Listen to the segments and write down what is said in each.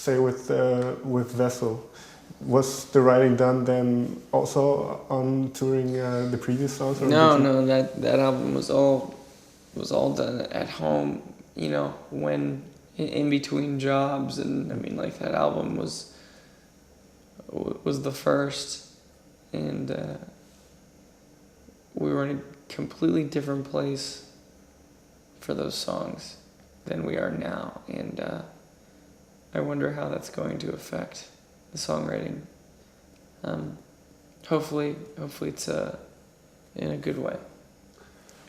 say with Vessel, was the writing done then also on touring the previous songs? Or No, that album was all done at home. When in between jobs, and I mean, like, that album was the first, and we were in a completely different place for those songs than we are now, and I wonder how that's going to affect the songwriting. Hopefully it's in a good way.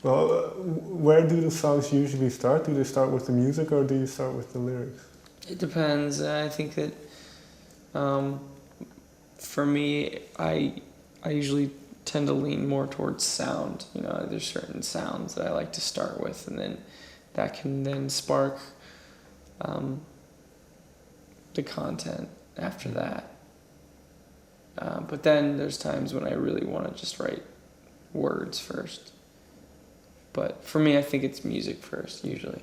Well, where do the songs usually start? Do they start with the music or do you start with the lyrics? It depends. I think that for me, I usually tend to lean more towards sound. There's certain sounds that I like to start with, and then that can then spark the content after that. But then there's times when I really want to just write words first. But for me, I think it's music first, usually.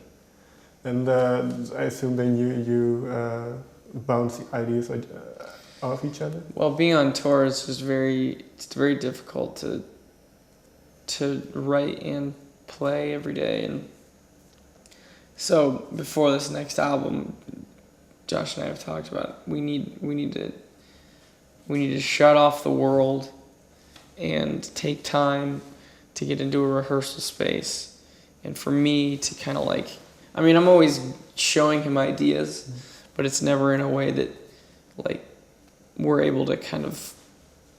And I assume then you bounce ideas off each other? Well, being on tour is just it's very difficult to write and play every day. And so before this next album, Josh and I have talked about we need to shut off the world and take time to get into a rehearsal space. And for me to kind of I'm always showing him ideas, but it's never in a way that we're able to kind of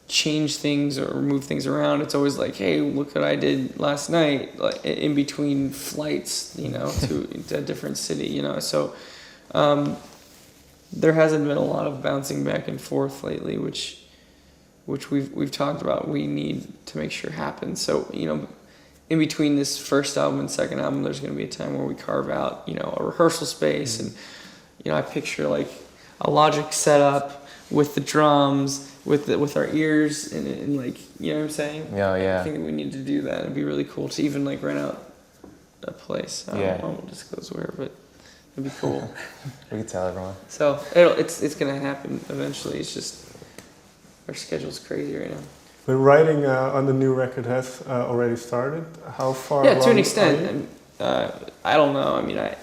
change things or move things around. It's always like, hey, look what I did last night, in between flights, to a different city, So there hasn't been a lot of bouncing back and forth lately, which we've talked about. We need to make sure happens. So in between this first album and second album, there's going to be a time where we carve out a rehearsal space, and I picture a Logic setup with the drums, with our ears, and you know what I'm saying? Yeah. I think we need to do that. It'd be really cool to even rent out a place. I won't disclose where, but it'd be cool. We can tell everyone. So it's gonna happen eventually. It's just our schedule's crazy right now. But writing on the new record has already started. How far? Yeah, to an extent. I don't know. I mean, I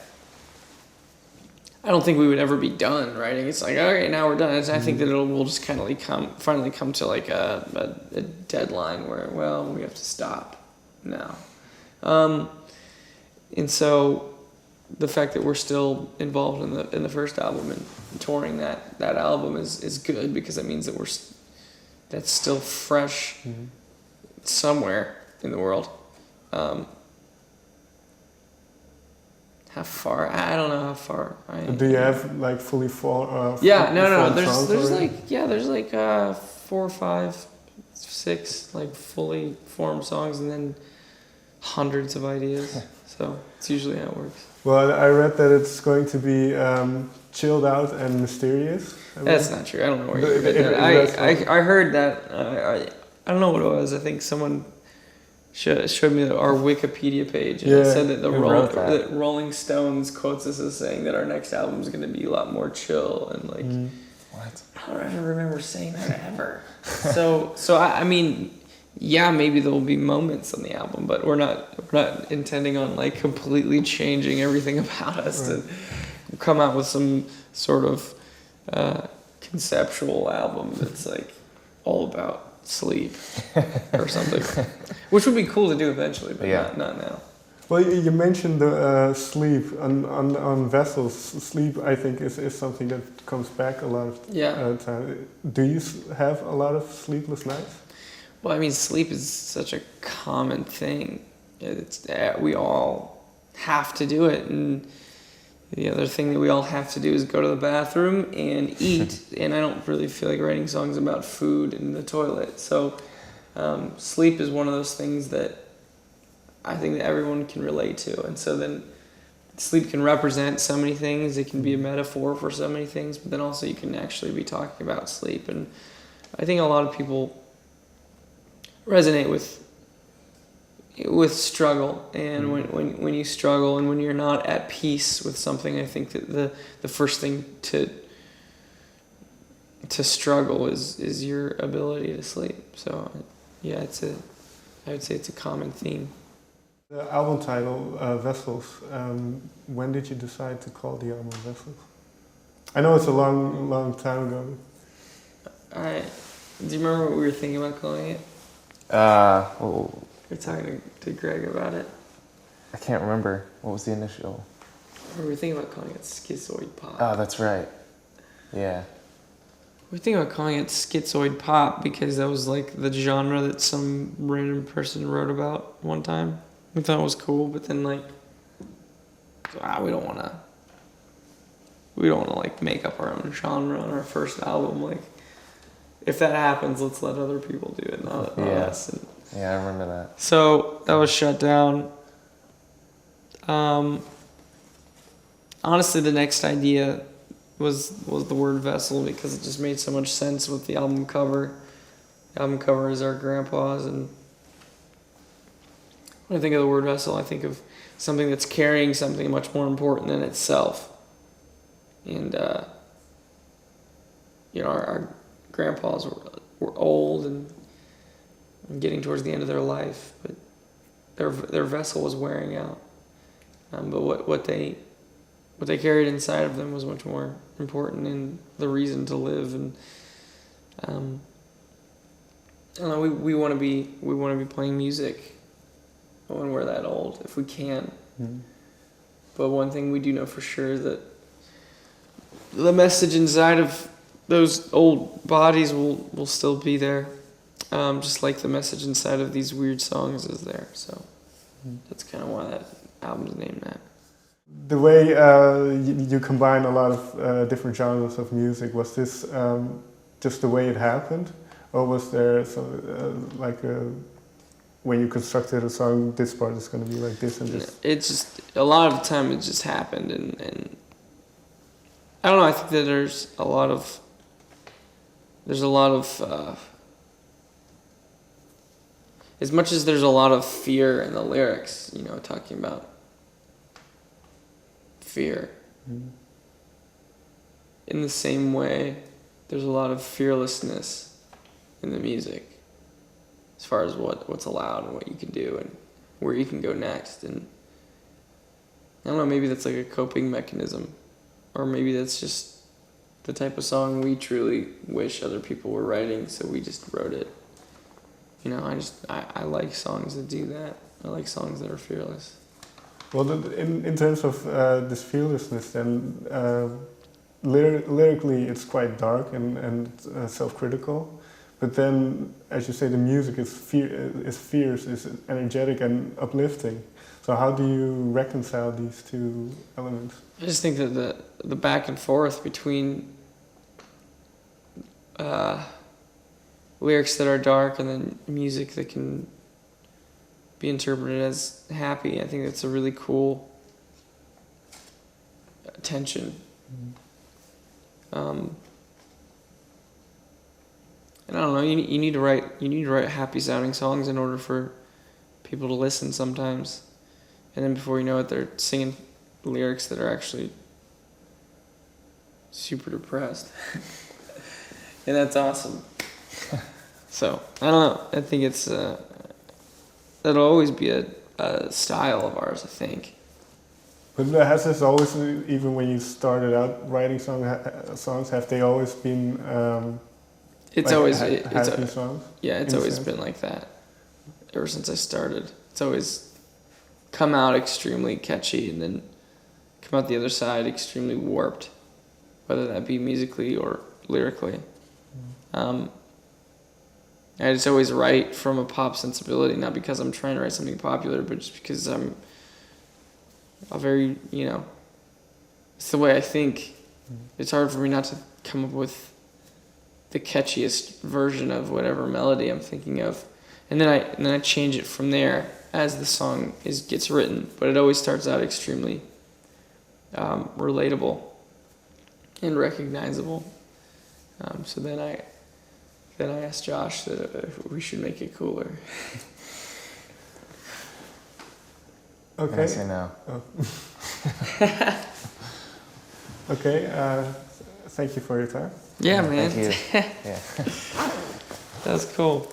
don't think we would ever be done writing. It's okay, now we're done. I think that we'll just kind of finally come to a deadline where, well, we have to stop now. And so the fact that we're still involved in the first album and touring that album is good, because that means that that's still fresh somewhere in the world. How far? I don't know how far. Do you have fully formed? Yeah, no. There's 4, 5, 6 fully formed songs, and then hundreds of ideas. So it's usually how it works. Well, I read that it's going to be chilled out and mysterious. That's not true. I don't know where you read that. I heard that. I don't know what it was. I think someone showed me our Wikipedia page, and it said that that Rolling Stones quotes us as saying that our next album is going to be a lot more chill and What? I don't ever remember saying that ever. So I mean, yeah, maybe there will be moments on the album, but we're not intending on completely changing everything about us to come out with some sort of conceptual album that's all about sleep or something, which would be cool to do eventually, but not now. Well, you mentioned the sleep on Vessels. Sleep, I think, is something that comes back a lot of time. Do you have a lot of sleepless nights? Well, I mean, sleep is such a common thing. We all have to do it, and the other thing that we all have to do is go to the bathroom and eat, and I don't really feel like writing songs about food in the toilet. So sleep is one of those things that I think that everyone can relate to. And so then sleep can represent so many things. It can be a metaphor for so many things, but then also you can actually be talking about sleep. And I think a lot of people resonate with struggle, and when you struggle and when you're not at peace with something, I think that the first thing to to struggle is your ability to sleep. So yeah, I would say it's a common theme. The album title, Vessels, when did you decide to call the album Vessels? I know it's a long time ago. Do you remember what we were thinking about calling it? Well, We were talking to Greg about it. I can't remember. What was the initial? We were thinking about calling it schizoid pop. Oh, that's right. Yeah. We were thinking about calling it schizoid pop because that was like the genre that some random person wrote about one time. We thought it was cool, but then like, we don't want to like make up our own genre on our first album. Like, if that happens, let's let other people do it, not us. And yeah, I remember that. so that was shut down. Honestly, the next idea was the word vessel because it just made so much sense with the album cover. The album cover is our grandpa's, and when I think of the word vessel, I think of something that's carrying something much more important than itself. And our grandpas were old and getting towards the end of their life, but their vessel was wearing out. But what they carried inside of them was much more important and the reason to live. And I don't know, we want to be playing music when we're that old if we can. Mm-hmm. But one thing we do know for sure is that the message inside of those old bodies will still be there, just like the message inside of these weird songs is there. So that's kind of why that album's named that. The way you combine a lot of different genres of music, was this just the way it happened? Or was there when you constructed a song, this part is going to be like this and this? It's just, a lot of the time it just happened, and I don't know, I think that there's a lot of as much as there's a lot of fear in the lyrics, talking about fear. Mm-hmm. In the same way, there's a lot of fearlessness in the music, as far as what's allowed and what you can do and where you can go next. And I don't know, maybe that's like a coping mechanism, or maybe that's just the type of song we truly wish other people were writing, so we just wrote it. I like songs that do that. I like songs that are fearless. Well, in terms of this fearlessness, then lyrically it's quite dark and self-critical, but then, as you say, the music is fierce, is energetic and uplifting. So how do you reconcile these two elements? I just think that the back and forth between lyrics that are dark and then music that can be interpreted as happy, I think that's a really cool tension. Mm-hmm. And I don't know, you need to write happy sounding songs in order for people to listen sometimes. And then before you know it, they're singing lyrics that are actually super depressed. And that's awesome. So, I don't know, I think it's that'll always be a style of ours, I think. But has this always, even when you started out writing songs, have they always been it's like always happy songs? Yeah, it's always been like that. Ever since I started, it's always come out extremely catchy and then come out the other side extremely warped, whether that be musically or lyrically. I just always write from a pop sensibility, not because I'm trying to write something popular, but just because I'm a very, it's the way I think. It's hard for me not to come up with the catchiest version of whatever melody I'm thinking of, and then I change it from there as the song gets written. But it always starts out extremely relatable and recognizable. So then I asked Josh that we should make it cooler. Okay. I say no. Oh. Okay. Thank you for your time. Yeah, man. Thank you. Yeah. That's cool.